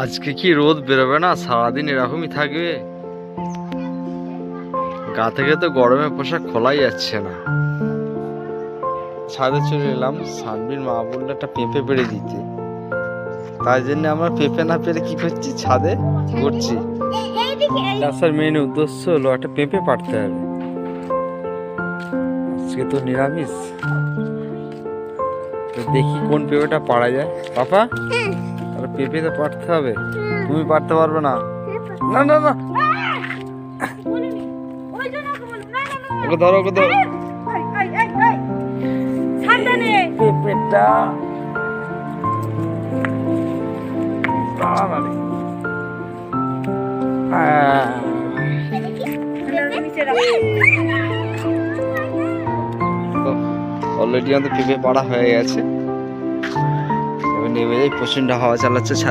আজকে কি রোদ বেরোবে না? সারাদিন এরকমই থাকবে। গা থেকে তো গরমে পোশাক খোলাই যাচ্ছে না। ছাদে চলে এলাম, সানবির মা বললো একটা পেঁপে পেড়ে দিতে। তাই জন্য আমরা পেঁপে না পেরে কি করছি, ছাদে ঘুরছি। আসার মেন উদ্দেশ্য হলো একটা পেঁপে পাড়তে হবে। আজকে তো নিরামিষ, তো দেখি কোন পেঁপেটা পাড়া যায়। পাপা, তাহলে পেঁপে তো পাড়তে হবে। তুমি পাড়তে পারবে না? না না না, ওকে ধরো, ওকে ধরো। পেঁপেটা অলরেডি আমাদের পেঁপে পাড়া হয়ে গেছে। এবার নেমে যাই, প্রচন্ড হাওয়া চালাচ্ছে ছাদে।